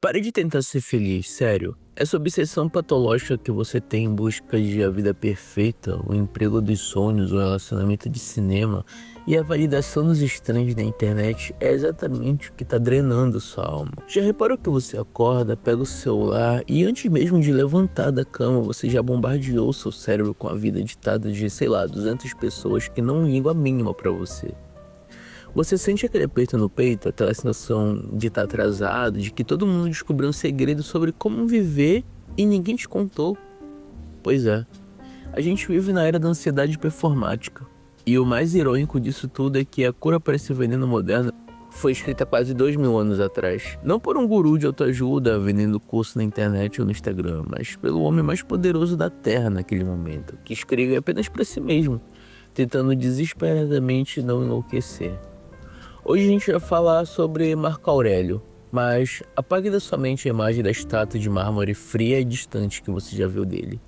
Pare de tentar ser feliz, sério. Essa obsessão patológica que você tem em busca de a vida perfeita, o emprego dos sonhos, o relacionamento de cinema e a validação dos estranhos na internet é exatamente o que está drenando sua alma. Já reparou que você acorda, pega o celular e antes mesmo de levantar da cama, você já bombardeou seu cérebro com a vida ditada de, sei lá, 200 pessoas que não ligam a mínima pra você. Você sente aquele aperto no peito, aquela sensação de estar atrasado, de que todo mundo descobriu um segredo sobre como viver e ninguém te contou? Pois é, a gente vive na era da ansiedade performática. E o mais irônico disso tudo é que a cura para esse veneno moderno foi escrita quase 2000 anos atrás. Não por um guru de autoajuda vendendo curso na internet ou no Instagram, mas pelo homem mais poderoso da Terra naquele momento, que escreve apenas para si mesmo, tentando desesperadamente não enlouquecer. Hoje a gente vai falar sobre Marco Aurélio, mas apague da sua mente a imagem da estátua de mármore fria e distante que você já viu dele.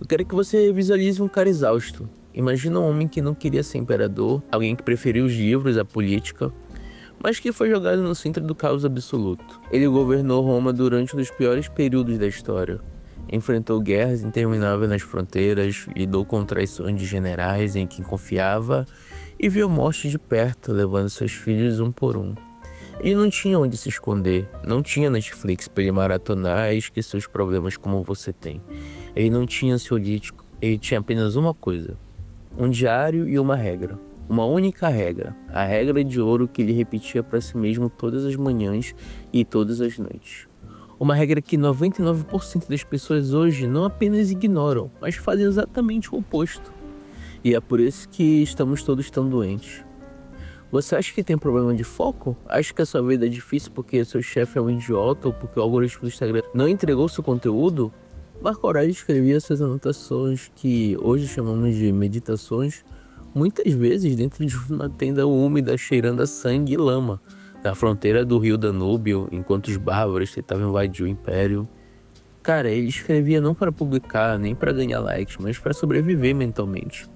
Eu quero que você visualize um cara exausto. Imagina um homem que não queria ser imperador, alguém que preferiu os livros à política, mas que foi jogado no centro do caos absoluto. Ele governou Roma durante um dos piores períodos da história. Enfrentou guerras intermináveis nas fronteiras, lidou com traições de generais em quem confiava e viu morte de perto, levando seus filhos um por um. Ele não tinha onde se esconder, não tinha Netflix para ele maratonar e esquecer os problemas como você tem. Ele não tinha ansiolítico, ele tinha apenas uma coisa: um diário e uma regra. Uma única regra, a regra de ouro que ele repetia para si mesmo todas as manhãs e todas as noites. Uma regra que 99% das pessoas hoje não apenas ignoram, mas fazem exatamente o oposto. E é por isso que estamos todos tão doentes. Você acha que tem problema de foco? Acha que a sua vida é difícil porque seu chefe é um idiota ou porque o algoritmo do Instagram não entregou seu conteúdo? Marco Aurélio escrevia essas anotações, que hoje chamamos de meditações, muitas vezes dentro de uma tenda úmida cheirando a sangue e lama, na fronteira do rio Danúbio, enquanto os bárbaros tentavam invadir o império. Cara, ele escrevia não para publicar, nem para ganhar likes, mas para sobreviver mentalmente.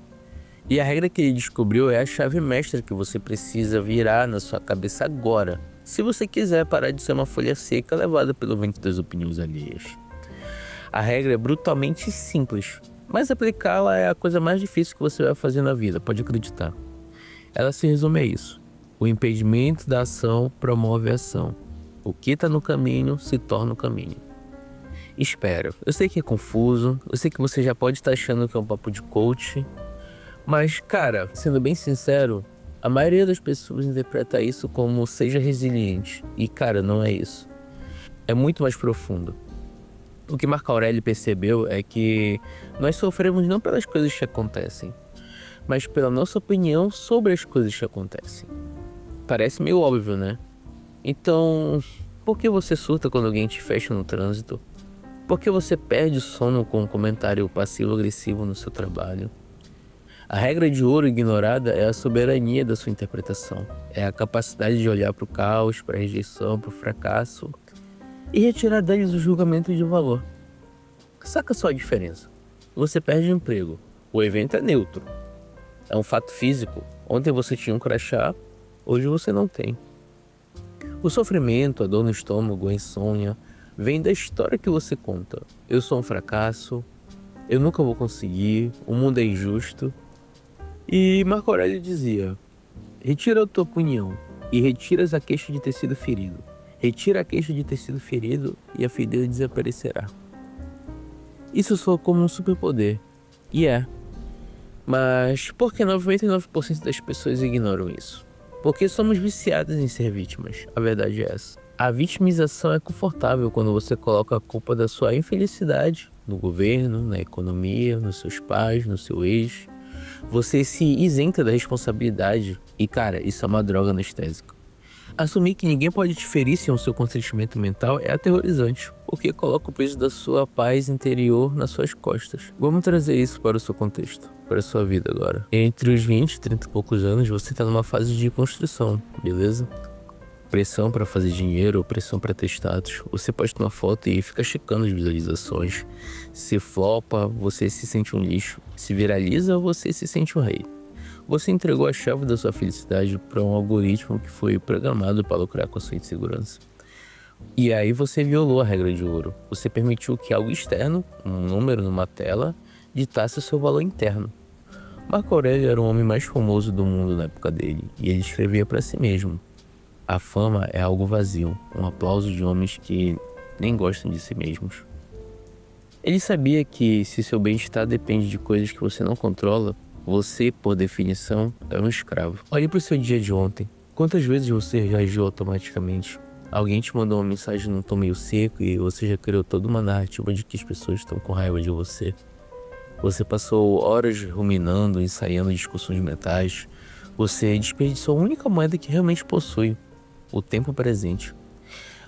E a regra que ele descobriu é a chave mestra que você precisa virar na sua cabeça agora, se você quiser parar de ser uma folha seca levada pelo vento das opiniões alheias. A regra é brutalmente simples, mas aplicá-la é a coisa mais difícil que você vai fazer na vida, pode acreditar. Ela se resume a isso: o impedimento da ação promove a ação. O que está no caminho se torna o caminho. Espera, eu sei que é confuso, eu sei que você já pode estar achando que é um papo de coach, mas, cara, sendo bem sincero, a maioria das pessoas interpreta isso como seja resiliente. E, cara, não é isso. É muito mais profundo. O que Marco Aurélio percebeu é que nós sofremos não pelas coisas que acontecem, mas pela nossa opinião sobre as coisas que acontecem. Parece meio óbvio, né? Então, por que você surta quando alguém te fecha no trânsito? Por que você perde o sono com um comentário passivo-agressivo no seu trabalho? A regra de ouro ignorada é a soberania da sua interpretação. É a capacidade de olhar para o caos, para a rejeição, para o fracasso e retirar deles o julgamento de valor. Saca só a diferença. Você perde o emprego. O evento é neutro. É um fato físico. Ontem você tinha um crachá, hoje você não tem. O sofrimento, a dor no estômago, a insônia, vem da história que você conta. Eu sou um fracasso, eu nunca vou conseguir, o mundo é injusto. E Marco Aurélio dizia: retira a tua opinião e retiras a queixa de ter sido ferido. Retira a queixa de ter sido ferido e a ferida desaparecerá. Isso soa como um superpoder. E é. Mas por que 99% das pessoas ignoram isso? Porque somos viciadas em ser vítimas. A verdade é essa. A vitimização é confortável quando você coloca a culpa da sua infelicidade no governo, na economia, nos seus pais, no seu ex. Você se isenta da responsabilidade e, cara, isso é uma droga anestésica. Assumir que ninguém pode te ferir sem o seu consentimento mental é aterrorizante, porque coloca o peso da sua paz interior nas suas costas. Vamos trazer isso para o seu contexto, para a sua vida agora. Entre os 20 e 30 e poucos anos, você está numa fase de construção, beleza? Pressão para fazer dinheiro ou pressão para ter status. Você posta uma foto e fica checando as visualizações. Se flopa, você se sente um lixo. Se viraliza, você se sente um rei. Você entregou a chave da sua felicidade para um algoritmo que foi programado para lucrar com a sua insegurança. E aí você violou a regra de ouro. Você permitiu que algo externo, um número numa tela, ditasse o seu valor interno. Marco Aurélio era o homem mais famoso do mundo na época dele, e ele escrevia para si mesmo: a fama é algo vazio, um aplauso de homens que nem gostam de si mesmos. Ele sabia que se seu bem-estar depende de coisas que você não controla, você, por definição, é um escravo. Olhe para o seu dia de ontem. Quantas vezes você reagiu automaticamente? Alguém te mandou uma mensagem num tom meio seco e você já criou toda uma narrativa de que as pessoas estão com raiva de você. Você passou horas ruminando, ensaiando discussões mentais. Você desperdiçou a única moeda que realmente possui: o tempo presente.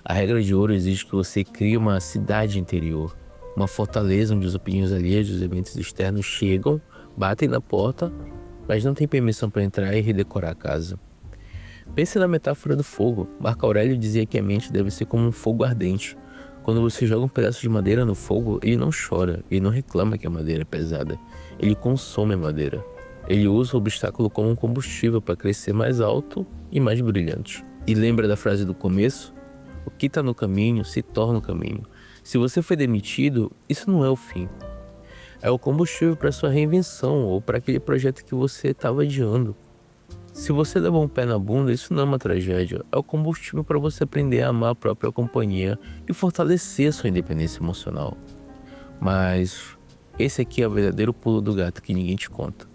A regra de ouro exige que você crie uma cidade interior, uma fortaleza onde as opiniões alheias dos eventos externos chegam, batem na porta, mas não tem permissão para entrar e redecorar a casa. Pense na metáfora do fogo. Marco Aurélio dizia que a mente deve ser como um fogo ardente. Quando você joga um pedaço de madeira no fogo, ele não chora, ele não reclama que a madeira é pesada. Ele consome a madeira. Ele usa o obstáculo como um combustível para crescer mais alto e mais brilhante. E lembra da frase do começo? O que está no caminho se torna o caminho. Se você foi demitido, isso não é o fim. É o combustível para sua reinvenção ou para aquele projeto que você estava adiando. Se você levou um pé na bunda, isso não é uma tragédia. É o combustível para você aprender a amar a própria companhia e fortalecer a sua independência emocional. Mas esse aqui é o verdadeiro pulo do gato que ninguém te conta.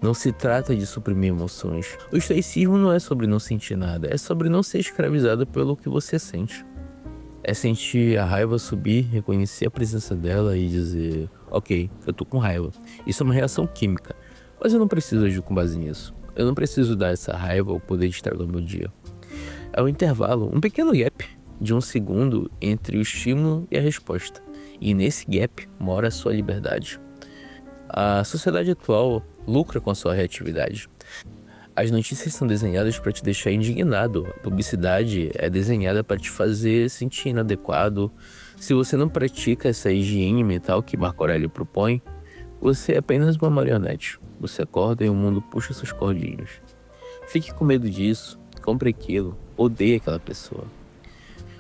Não se trata de suprimir emoções. O estoicismo não é sobre não sentir nada, é sobre não ser escravizado pelo que você sente. É sentir a raiva subir, reconhecer a presença dela e dizer: ok, eu tô com raiva. Isso é uma reação química, mas eu não preciso agir com base nisso. Eu não preciso dar essa raiva ao poder estragar o meu dia. É um intervalo, um pequeno gap de 1 segundo entre o estímulo e a resposta. E nesse gap mora a sua liberdade. A sociedade atual lucra com a sua reatividade. As notícias são desenhadas para te deixar indignado. A publicidade é desenhada para te fazer sentir inadequado. Se você não pratica essa higiene mental que Marco Aurélio propõe, você é apenas uma marionete. Você acorda e o mundo puxa suas cordinhas. Fique com medo disso, compre aquilo, odeie aquela pessoa.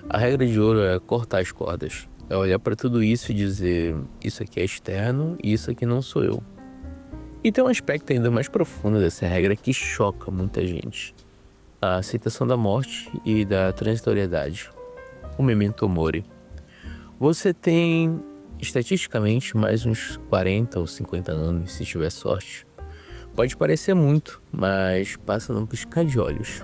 A regra de ouro é cortar as cordas. É olhar para tudo isso e dizer: isso aqui é externo e isso aqui não sou eu. E tem um aspecto ainda mais profundo dessa regra que choca muita gente: a aceitação da morte e da transitoriedade. O memento mori. Você tem, estatisticamente, mais uns 40 ou 50 anos, se tiver sorte. Pode parecer muito, mas passa num piscar de olhos.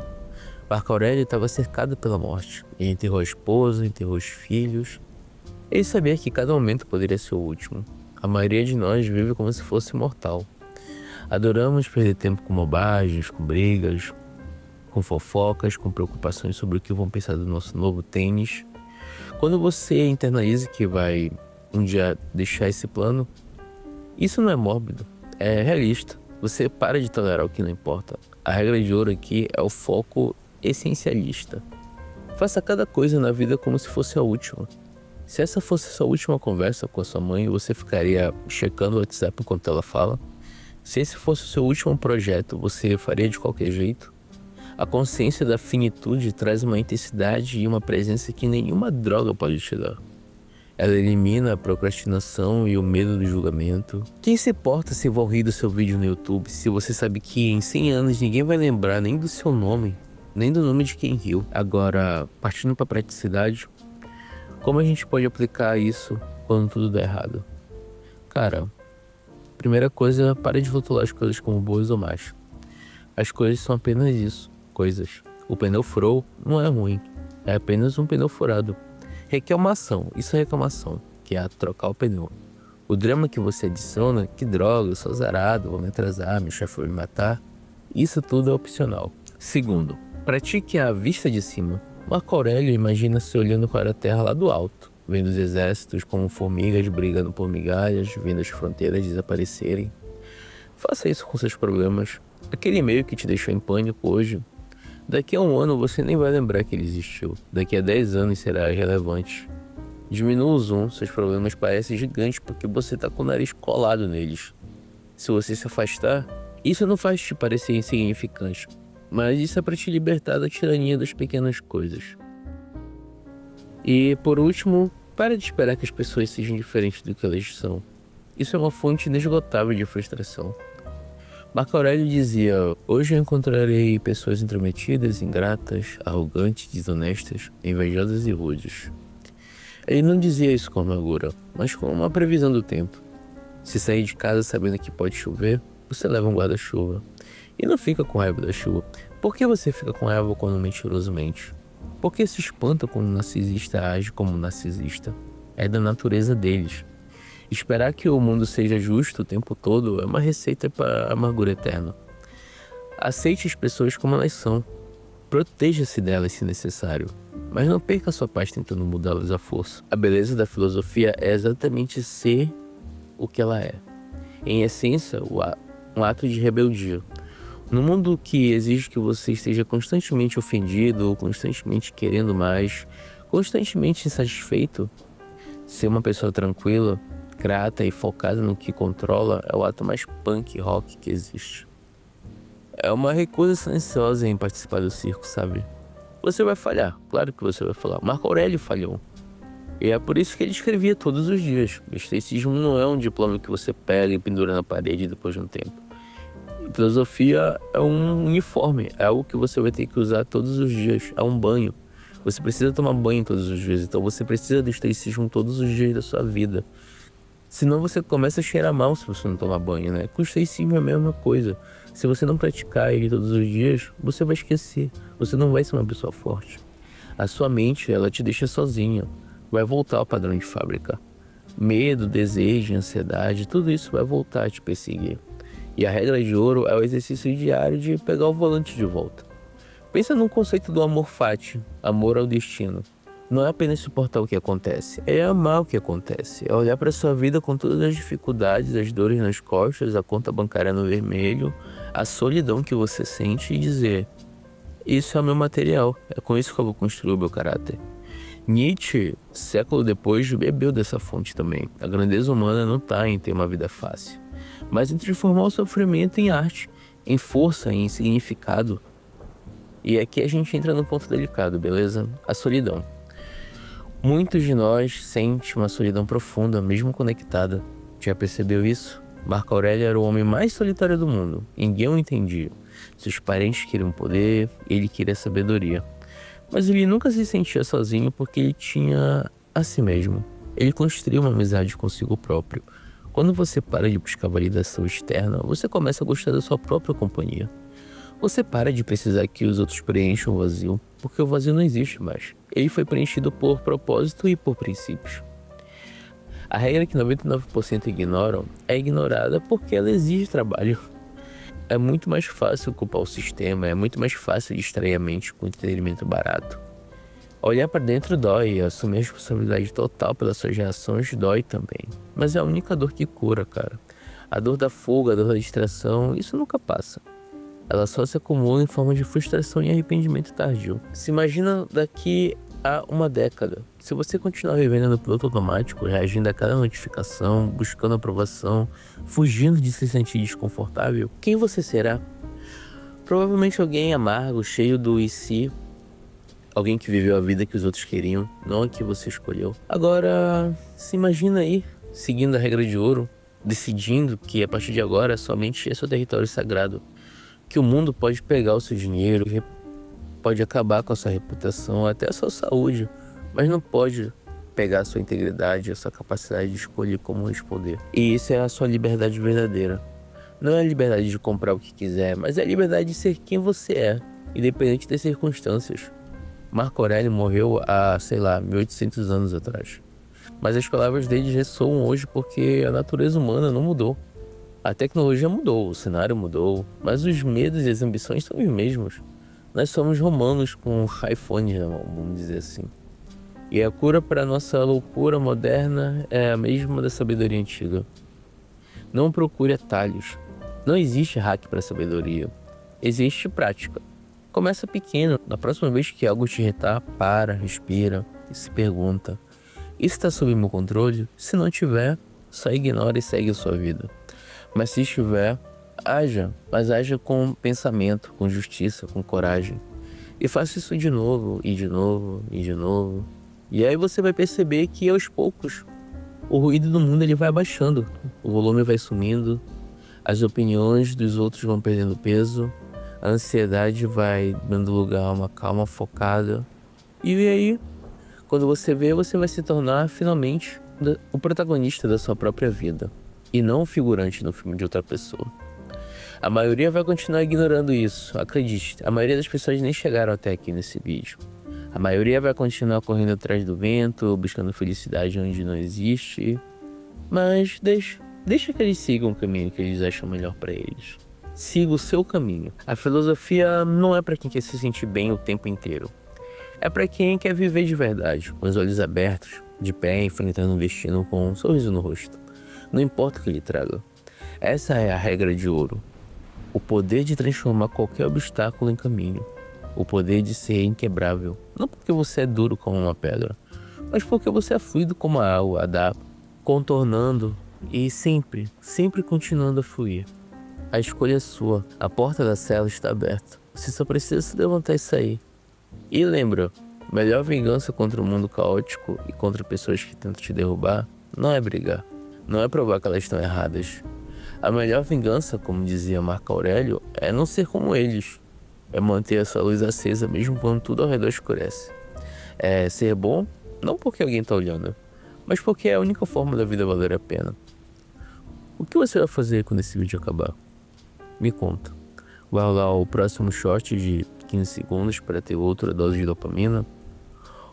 Marco Aurélio estava cercado pela morte. Ele enterrou a esposa, enterrou os filhos. Ele sabia que cada momento poderia ser o último. A maioria de nós vive como se fosse imortal. Adoramos perder tempo com bobagens, com brigas, com fofocas, com preocupações sobre o que vão pensar do nosso novo tênis. Quando você internaliza que vai um dia deixar esse plano, isso não é mórbido, é realista. Você para de tolerar o que não importa. A regra de ouro aqui é o foco essencialista. Faça cada coisa na vida como se fosse a última. Se essa fosse a sua última conversa com a sua mãe, você ficaria checando o WhatsApp enquanto ela fala? Se esse fosse o seu último projeto, você faria de qualquer jeito? A consciência da finitude traz uma intensidade e uma presença que nenhuma droga pode te dar. Ela elimina a procrastinação e o medo do julgamento. Quem se importa se vão rir do seu vídeo no YouTube se você sabe que em 100 anos ninguém vai lembrar nem do seu nome, nem do nome de quem riu? Agora, partindo para a praticidade, como a gente pode aplicar isso quando tudo dá errado? Cara, primeira coisa, pare de rotular as coisas como boas ou más. As coisas são apenas isso, coisas. O pneu furou não é ruim, é apenas um pneu furado. Reclamação, isso é reclamação, que é trocar o pneu. O drama que você adiciona: que droga, eu sou azarado, vou me atrasar, meu chefe vai me matar, isso tudo é opcional. Segundo, pratique a vista de cima. Marco Aurélio imagina-se olhando para a terra lá do alto, vendo os exércitos como formigas brigando por migalhas, vendo as fronteiras desaparecerem. Faça isso com seus problemas. Aquele e-mail que te deixou em pânico hoje, daqui a 1 ano você nem vai lembrar que ele existiu. Daqui a 10 anos será irrelevante. Diminua o zoom, seus problemas parecem gigantes porque você está com o nariz colado neles. Se você se afastar, isso não faz te parecer insignificante, mas isso é para te libertar da tirania das pequenas coisas. E por último, para de esperar que as pessoas sejam diferentes do que elas são. Isso é uma fonte inesgotável de frustração. Marco Aurélio dizia: hoje eu encontrarei pessoas intrometidas, ingratas, arrogantes, desonestas, invejosas e rudes. Ele não dizia isso com amargura, mas com uma previsão do tempo. Se sair de casa sabendo que pode chover, você leva um guarda-chuva. E não fica com raiva da chuva. Por que você fica com raiva quando um mentiroso mente? Por que se espanta quando um narcisista age como um narcisista? É da natureza deles. Esperar que o mundo seja justo o tempo todo é uma receita para amargura eterna. Aceite as pessoas como elas são. Proteja-se delas se necessário. Mas não perca sua paz tentando mudá-las à força. A beleza da filosofia é exatamente ser o que ela é. Em essência, um ato de rebeldia. No mundo que exige que você esteja constantemente ofendido, constantemente querendo mais, constantemente insatisfeito, ser uma pessoa tranquila, grata e focada no que controla é o ato mais punk rock que existe. É uma recusa silenciosa em participar do circo, sabe? Você vai falhar, claro que você vai falar. Marco Aurélio falhou. E é por isso que ele escrevia todos os dias. O estoicismo não é um diploma que você pega e pendura na parede depois de um tempo. A filosofia é um uniforme, é algo que você vai ter que usar todos os dias, é um banho. Você precisa tomar banho todos os dias, então você precisa do estoicismo todos os dias da sua vida. Senão você começa a cheirar mal se você não tomar banho, né? Com o estoicismo é a mesma coisa. Se você não praticar ele todos os dias, você vai esquecer. Você não vai ser uma pessoa forte. A sua mente, ela te deixa sozinha. Vai voltar ao padrão de fábrica. Medo, desejo, ansiedade, tudo isso vai voltar a te perseguir. E a regra de ouro é o exercício diário de pegar o volante de volta. Pensa no conceito do amor fati, amor ao destino. Não é apenas suportar o que acontece, é amar o que acontece. É olhar para sua vida com todas as dificuldades, as dores nas costas, a conta bancária no vermelho, a solidão que você sente e dizer: isso é o meu material, é com isso que eu vou construir o meu caráter. Nietzsche, século depois, bebeu dessa fonte também. A grandeza humana não está em ter uma vida fácil, mas em transformar o sofrimento em arte, em força, em significado. E aqui a gente entra no ponto delicado, beleza? A solidão. Muitos de nós sentem uma solidão profunda, mesmo conectada. Já percebeu isso? Marco Aurélio era o homem mais solitário do mundo. Ninguém o entendia. Seus parentes queriam poder, ele queria sabedoria. Mas ele nunca se sentia sozinho porque ele tinha a si mesmo. Ele construiu uma amizade consigo próprio. Quando você para de buscar validação externa, você começa a gostar da sua própria companhia. Você para de precisar que os outros preencham o vazio, porque o vazio não existe mais. Ele foi preenchido por propósito e por princípios. A regra que 99% ignoram é ignorada porque ela exige trabalho. É muito mais fácil culpar o sistema, é muito mais fácil distrair a mente com entretenimento barato. Olhar para dentro dói, assumir a responsabilidade total pelas suas reações dói também. Mas é a única dor que cura, cara. A dor da fuga, a dor da distração, isso nunca passa. Ela só se acumula em forma de frustração e arrependimento tardio. Se imagina daqui a uma década. Se você continuar vivendo no piloto automático, reagindo a cada notificação, buscando aprovação, fugindo de se sentir desconfortável, quem você será? Provavelmente alguém amargo, cheio do e se. Alguém que viveu a vida que os outros queriam, não a que você escolheu. Agora, se imagina aí, seguindo a regra de ouro, decidindo que a partir de agora somente é seu território sagrado. Que o mundo pode pegar o seu dinheiro, pode acabar com a sua reputação, até a sua saúde, mas não pode pegar a sua integridade, a sua capacidade de escolher como responder. E isso é a sua liberdade verdadeira. Não é a liberdade de comprar o que quiser, mas é a liberdade de ser quem você é, independente das circunstâncias. Marco Aurélio morreu há, 1800 anos atrás. Mas as palavras dele ressoam hoje porque a natureza humana não mudou. A tecnologia mudou, o cenário mudou, mas os medos e as ambições são os mesmos. Nós somos romanos com iPhones na mão, vamos dizer assim. E a cura para a nossa loucura moderna é a mesma da sabedoria antiga. Não procure atalhos. Não existe hack para sabedoria. Existe prática. Começa pequeno. Na próxima vez que algo te irritar, para, respira e se pergunta: isso está sob meu controle? Se não tiver, só ignora e segue a sua vida. Mas se estiver, haja, mas haja com pensamento, com justiça, com coragem. E faça isso de novo, e de novo, e de novo. E aí você vai perceber que aos poucos o ruído do mundo ele vai abaixando, o volume vai sumindo, as opiniões dos outros vão perdendo peso, a ansiedade vai dando lugar a uma calma focada. E aí, quando você vê, você vai se tornar finalmente o protagonista da sua própria vida e não o figurante no filme de outra pessoa. A maioria vai continuar ignorando isso, acredite. A maioria das pessoas nem chegaram até aqui nesse vídeo. A maioria vai continuar correndo atrás do vento, buscando felicidade onde não existe. Mas deixa que eles sigam o caminho que eles acham melhor para eles. Siga o seu caminho. A filosofia não é para quem quer se sentir bem o tempo inteiro. É para quem quer viver de verdade, com os olhos abertos, de pé, enfrentando o destino com um sorriso no rosto. Não importa o que ele traga. Essa é a regra de ouro. O poder de transformar qualquer obstáculo em caminho. O poder de ser inquebrável. Não porque você é duro como uma pedra, mas porque você é fluido como a água, adapta, contornando e sempre continuando a fluir. A escolha é sua. A porta da cela está aberta. Você só precisa se levantar e sair. E lembra, melhor vingança contra o mundo caótico e contra pessoas que tentam te derrubar não é brigar. Não é provar que elas estão erradas. A melhor vingança, como dizia Marco Aurélio, é não ser como eles. É manter a sua luz acesa mesmo quando tudo ao redor escurece. É ser bom, não porque alguém está olhando, mas porque é a única forma da vida valer a pena. O que você vai fazer quando esse vídeo acabar? Me conta. Vai rolar o próximo short de 15 segundos para ter outra dose de dopamina?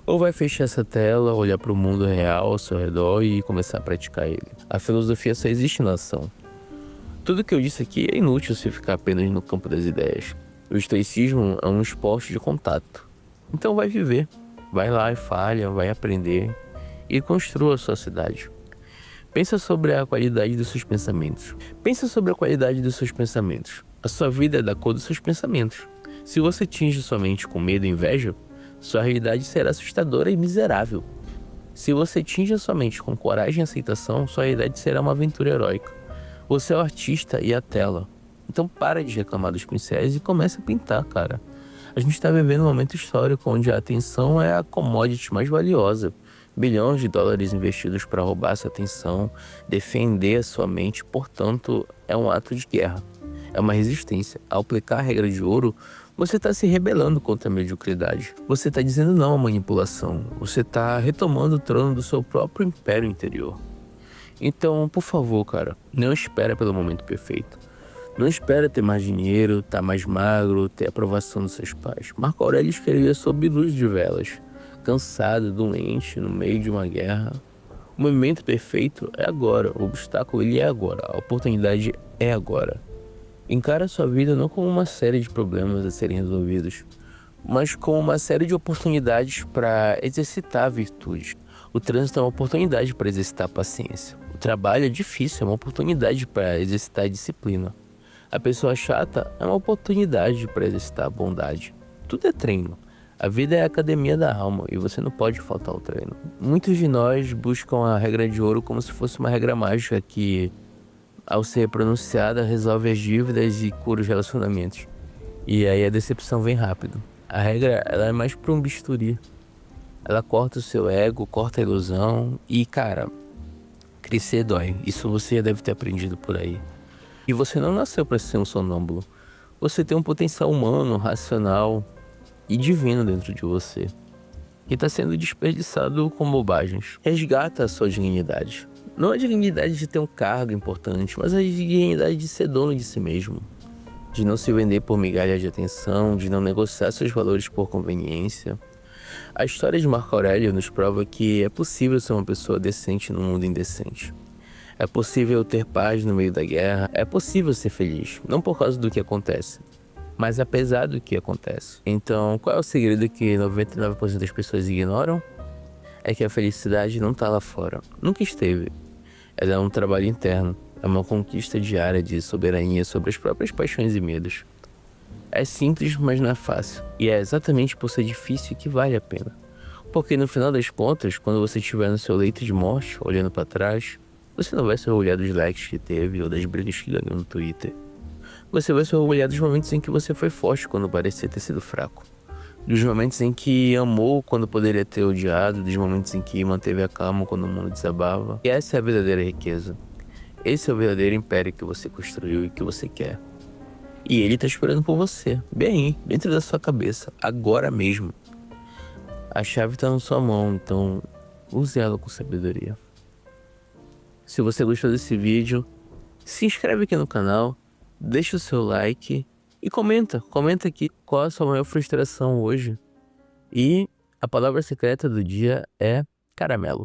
Ou vai fechar essa tela, olhar para o mundo real ao seu redor e começar a praticar ele? A filosofia só existe na ação. Tudo que eu disse aqui é inútil se ficar apenas no campo das ideias. O estoicismo é um esporte de contato. Então vai viver. Vai lá e falha, vai aprender e construa a sua cidade. Pensa sobre a qualidade dos seus pensamentos. Pensa sobre a qualidade dos seus pensamentos. A sua vida é da cor dos seus pensamentos. Se você tinge sua mente com medo e inveja, sua realidade será assustadora e miserável. Se você tinge a sua mente com coragem e aceitação, sua realidade será uma aventura heróica. Você é o artista e a tela. Então para de reclamar dos pincéis e comece a pintar, cara. A gente está vivendo um momento histórico onde a atenção é a commodity mais valiosa. Bilhões de dólares investidos para roubar essa atenção, defender a sua mente, portanto, é um ato de guerra. É uma resistência. Ao aplicar a regra de ouro, você está se rebelando contra a mediocridade. Você está dizendo não à manipulação. Você está retomando o trono do seu próprio império interior. Então, por favor, cara, não espera pelo momento perfeito. Não espera ter mais dinheiro, estar mais magro, ter a aprovação dos seus pais. Marco Aurélio escrevia sob luz de velas, cansado, doente, no meio de uma guerra. O momento perfeito é agora, o obstáculo ele é agora, a oportunidade é agora. Encara a sua vida não como uma série de problemas a serem resolvidos, mas como uma série de oportunidades para exercitar a virtude. O trânsito é uma oportunidade para exercitar a paciência. O trabalho é difícil, é uma oportunidade para exercitar a disciplina. A pessoa chata é uma oportunidade para exercitar a bondade. Tudo é treino. A vida é a academia da alma e você não pode faltar ao treino. Muitos de nós buscam a regra de ouro como se fosse uma regra mágica que, ao ser pronunciada, resolve as dívidas e cura os relacionamentos. E aí a decepção vem rápido. A regra ela é mais para um bisturi. Ela corta o seu ego, corta a ilusão e, cara, crescer dói. Isso você já deve ter aprendido por aí. E você não nasceu para ser um sonâmbulo. Você tem um potencial humano, racional e divino dentro de você, que está sendo desperdiçado com bobagens. Resgata a sua dignidade. Não a dignidade de ter um cargo importante, mas a dignidade de ser dono de si mesmo. De não se vender por migalhas de atenção, de não negociar seus valores por conveniência. A história de Marco Aurélio nos prova que é possível ser uma pessoa decente num mundo indecente. É possível ter paz no meio da guerra, é possível ser feliz, não por causa do que acontece, mas apesar do que acontece. Então, qual é o segredo que 99% das pessoas ignoram? É que a felicidade não está lá fora, nunca esteve. Ela é um trabalho interno, é uma conquista diária de soberania sobre as próprias paixões e medos. É simples, mas não é fácil, e é exatamente por ser difícil que vale a pena. Porque no final das contas, quando você estiver no seu leito de morte, olhando para trás, você não vai se orgulhar dos likes que teve ou das brigas que ganhou no Twitter. Você vai se orgulhar dos momentos em que você foi forte quando parecia ter sido fraco. Dos momentos em que amou quando poderia ter odiado, dos momentos em que manteve a calma quando o mundo desabava. E essa é a verdadeira riqueza. Esse é o verdadeiro império que você construiu e que você quer. E ele tá esperando por você, bem aí, dentro da sua cabeça, agora mesmo. A chave tá na sua mão, então use ela com sabedoria. Se você gostou desse vídeo, se inscreve aqui no canal, deixa o seu like e comenta aqui qual a sua maior frustração hoje. E a palavra secreta do dia é caramelo.